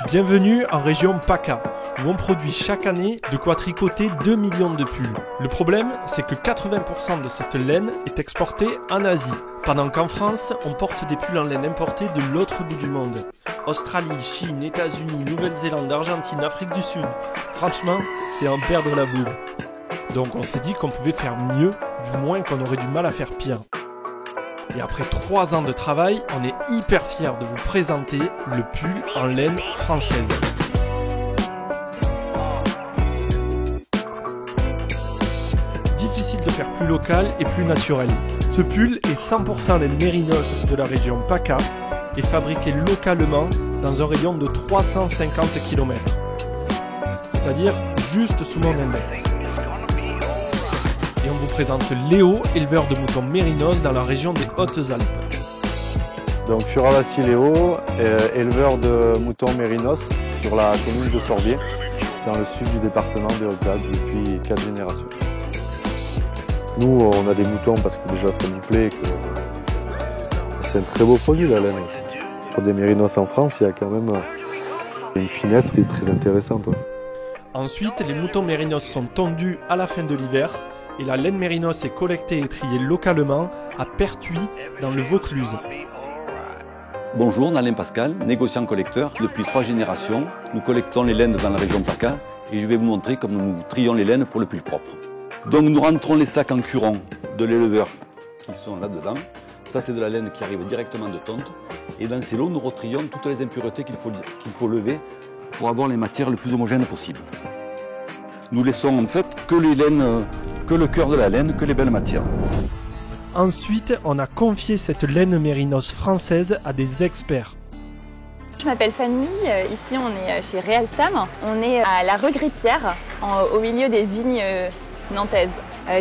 Bienvenue en région PACA, où on produit chaque année de quoi tricoter 2 millions de pulls. Le problème, c'est que 80% de cette laine est exportée en Asie, pendant qu'en France, on porte des pulls en laine importés de l'autre bout du monde. Australie, Chine, États-Unis, Nouvelle-Zélande, Argentine, Afrique du Sud. Franchement, c'est en perdre la boule. Donc on s'est dit qu'on pouvait faire mieux, du moins qu'on aurait du mal à faire pire. Et après 3 ans de travail, on est hyper fiers de vous présenter le pull en laine française. Difficile de faire plus local et plus naturel. Ce pull est 100% laine mérinos de la région PACA et fabriqué localement dans un rayon de 350 km. C'est-à-dire juste sous mon index. Et on vous présente Léo, éleveur de moutons mérinos dans la région des Hautes-Alpes. Donc Fioravassi Léo, éleveur de moutons mérinos sur la commune de Sorbier, dans le sud du département des Hautes-Alpes depuis 4 générations. Nous, on a des moutons parce que déjà ça nous plaît, que c'est un très beau produit la laine. Sur des mérinos en France, il y a quand même une finesse qui est très intéressante. Ensuite, les moutons mérinos sont tondus à la fin de l'hiver et la laine mérinos est collectée et triée localement à Pertuis dans le Vaucluse. Bonjour, Alain Pascal, négociant collecteur. Depuis 3 générations, nous collectons les laines dans la région PACA et je vais vous montrer comment nous trions les laines pour le pull propre. Donc nous rentrons les sacs en curon de l'éleveur qui sont là-dedans. Ça c'est de la laine qui arrive directement de tonte. Et dans ces lots, nous retrions toutes les impuretés qu'il faut lever pour avoir les matières le plus homogènes possible. Nous laissons en fait que les laines, que le cœur de la laine, que les belles matières. Ensuite, on a confié cette laine mérinos française à des experts. Je m'appelle Fanny, ici on est chez Realstam. On est à la Regrippière, au milieu des vignes nantaises.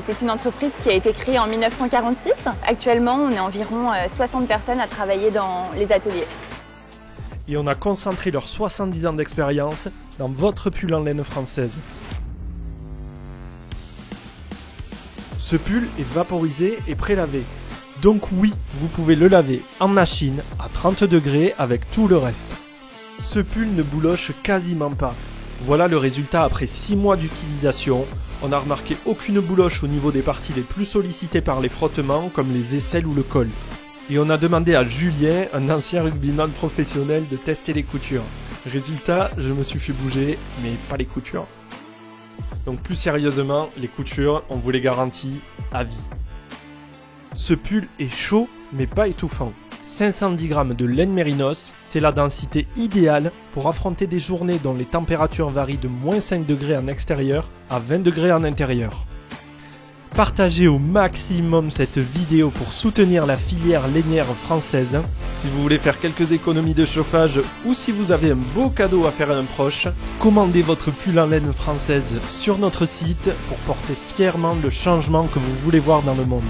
C'est une entreprise qui a été créée en 1946. Actuellement, on est environ 60 personnes à travailler dans les ateliers. Et on a concentré leurs 70 ans d'expérience dans votre pull en laine française. Ce pull est vaporisé et prélavé. Donc oui, vous pouvez le laver en machine à 30 degrés avec tout le reste. Ce pull ne bouloche quasiment pas. Voilà le résultat après 6 mois d'utilisation. On n'a remarqué aucune bouloche au niveau des parties les plus sollicitées par les frottements comme les aisselles ou le col. Et on a demandé à Julien, un ancien rugbyman professionnel, de tester les coutures. Résultat, je me suis fait bouger, mais pas les coutures. Donc plus sérieusement, les coutures, on vous les garantit à vie. Ce pull est chaud, mais pas étouffant. 510 grammes de laine mérinos, c'est la densité idéale pour affronter des journées dont les températures varient de moins 5 degrés en extérieur à 20 degrés en intérieur. Partagez au maximum cette vidéo pour soutenir la filière lainière française. Si vous voulez faire quelques économies de chauffage ou si vous avez un beau cadeau à faire à un proche, commandez votre pull en laine française sur notre site pour porter fièrement le changement que vous voulez voir dans le monde.